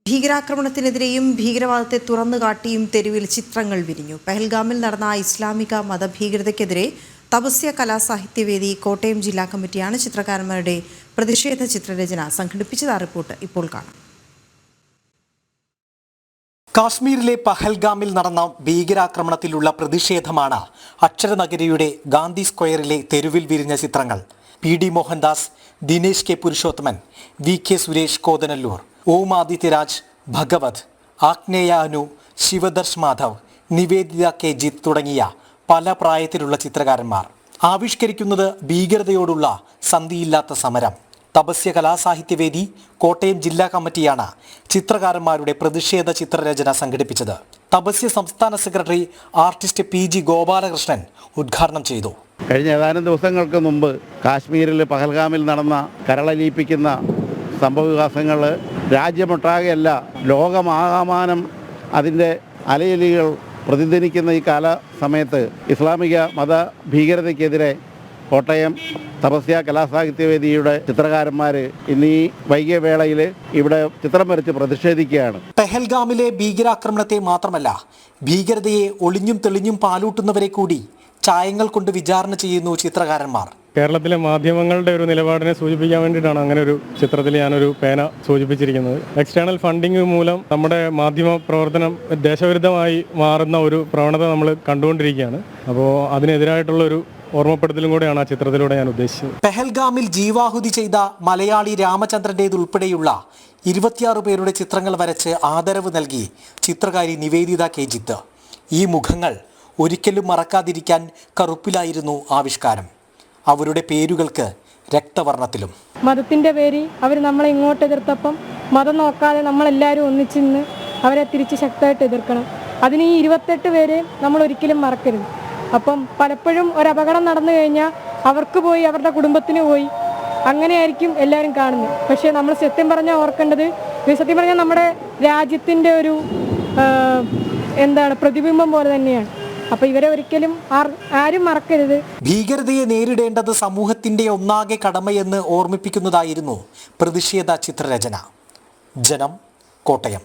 ഭീകരാക്രമണത്തിനെതിരെയും ഭീകരവാദത്തെ തുറന്നുകാട്ടിയും തെരുവിൽ ചിത്രങ്ങൾ വിരിഞ്ഞു. പെഹൽഗാമിൽ നടന്ന ഇസ്ലാമിക മതഭീകരതയ്ക്കെതിരെ തപസ്യ കലാസാഹിത്യവേദി കോട്ടയം ജില്ലാ കമ്മിറ്റിയാണ് ചിത്രകാരന്മാരുടെ പ്രതിഷേധ ചിത്രരചന സംഘടിപ്പിച്ചത്. ആ റിപ്പോർട്ട് ഇപ്പോൾ കാണാം. കാശ്മീരിലെ പഹൽഗാമിൽ നടന്ന ഭീകരാക്രമണത്തിലുള്ള പ്രതിഷേധമാണ് അക്ഷരനഗരിയുടെ ഗാന്ധി സ്ക്വയറിലെ തെരുവിൽ വിരിഞ്ഞ ചിത്രങ്ങൾ. P D Mohandas, Dinesh K Purushothaman, V K Suresh Kothanallur, Om Adityaraj, Bhagavath, Agneya Anu, Sivadarsh Madhav, Nivedita K Jith തുടങ്ങിയ പല പ്രായത്തിലുള്ള ചിത്രകാരന്മാർ ആവിഷ്കരിക്കുന്നത് ഭീകരതയോടുള്ള സന്ധിയില്ലാത്ത സമരം. തപസ്യ കലാസാഹിത്യവേദി കോട്ടയം ജില്ലാ കമ്മിറ്റിയാണ് ചിത്രകാരന്മാരുടെ പ്രതിഷേധ ചിത്രരചന സംഘടിപ്പിച്ചത്. തപസ്യ സംസ്ഥാന secretary artist P G Gopalakrishnan ഉദ്ഘാടനം ചെയ്തു. കഴിഞ്ഞ ഏതാനും ദിവസങ്ങൾക്ക് മുമ്പ് കാശ്മീരിൽ പഹൽഗാമിൽ നടന്ന കരളലിയിപ്പിക്കുന്ന സംഭവവികാസങ്ങൾ രാജ്യമൊട്ടാകെയല്ല ലോകമാകമാനം അതിൻ്റെ അലയലികൾ പ്രതിധ്വനിക്കുന്ന ഈ സമയത്ത് ഇസ്ലാമിക മത ഭീകരതയ്ക്കെതിരെ കോട്ടയം തപസ്യ കലാസാഹിത്യവേദിയുടെ ചിത്രകാരന്മാർ ഇന്നീ വൈകിയ വേളയിൽ ഇവിടെ ചിത്രം വരച്ച് പ്രതിഷേധിക്കുകയാണ്. പെഹൽഗാമിലെ ഭീകരാക്രമണത്തെ മാത്രമല്ല, ഭീകരതയെ ഒളിഞ്ഞും തെളിഞ്ഞും പാലൂട്ടുന്നവരെ കൂടി ചായങ്ങൾ കൊണ്ട് വിചാരണ ചെയ്യുന്നു ചിത്രകാരന്മാർ. കേരളത്തിലെ മാധ്യമങ്ങളുടെ ഒരു നിലപാടിനെ സൂചിപ്പിക്കാൻ വേണ്ടിയിട്ടാണ് അങ്ങനെ ഒരു ചിത്രത്തിൽ ഞാനൊരു പേന സൂചിപ്പിച്ചിരിക്കുന്നത്. എക്സ്റ്റേണൽ ഫണ്ടിങ് മൂലം നമ്മുടെ മാധ്യമ പ്രവർത്തനം ദേശവിരുദ്ധമായി മാറുന്ന ഒരു പ്രവണത നമ്മൾ കണ്ടുകൊണ്ടിരിക്കുകയാണ്. അപ്പോൾ അതിനെതിരായിട്ടുള്ളൊരു ഓർമ്മപ്പെടുത്തലും കൂടെയാണ് ആ ചിത്രത്തിലൂടെ ഞാൻ ഉദ്ദേശിച്ചത്. പെഹൽഗാമിൽ ജീവാഹുതി ചെയ്ത മലയാളി രാമചന്ദ്രൻ്റേതുൾപ്പെടെയുള്ള 26 പേരുടെ ചിത്രങ്ങൾ വരച്ച് ആദരവ് നൽകി ചിത്രകാരി നിവേദിത കെ ജിത്ത്. ഈ മുഖങ്ങൾ ഒരിക്കലും മറക്കാതിരിക്കാൻ കറുപ്പിലായിരുന്നു ആവിഷ്കാരം. അവരുടെ പേരുകൾക്ക് രക്തവർണ്ണത്തിലും. മതത്തിൻ്റെ പേരിൽ അവർ നമ്മളെ ഇങ്ങോട്ട് എതിർത്തപ്പം മതം നോക്കാതെ നമ്മളെല്ലാവരും ഒന്നിച്ചിന്ന് അവരെ തിരിച്ച് ശക്തമായിട്ട് എതിർക്കണം. അതിന് ഈ 28 പേരെ നമ്മൾ ഒരിക്കലും മറക്കരുത്. അപ്പം പലപ്പോഴും ഒരു അപകടം നടന്നു കഴിഞ്ഞാൽ അവർക്ക് പോയി, അവരുടെ കുടുംബത്തിന് പോയി, അങ്ങനെയായിരിക്കും എല്ലാവരും കാണുന്നത്. പക്ഷേ നമ്മൾ സത്യം പറഞ്ഞാൽ ഓർക്കേണ്ടത്, സത്യം പറഞ്ഞാൽ നമ്മുടെ രാജ്യത്തിൻ്റെ ഒരു പ്രതിബിംബം പോലെ തന്നെയാണ്. അപ്പോൾ ഇവരെ ഒരിക്കലും ആരും മറക്കരുത്. ഭീകരതയെ നേരിടേണ്ടത് സമൂഹത്തിൻ്റെ ഒന്നാകെ കടമയെന്ന് ഓർമ്മിപ്പിക്കുന്നതായിരുന്നു പ്രതിഷേധ ചിത്രരചന. ജനം, കോട്ടയം.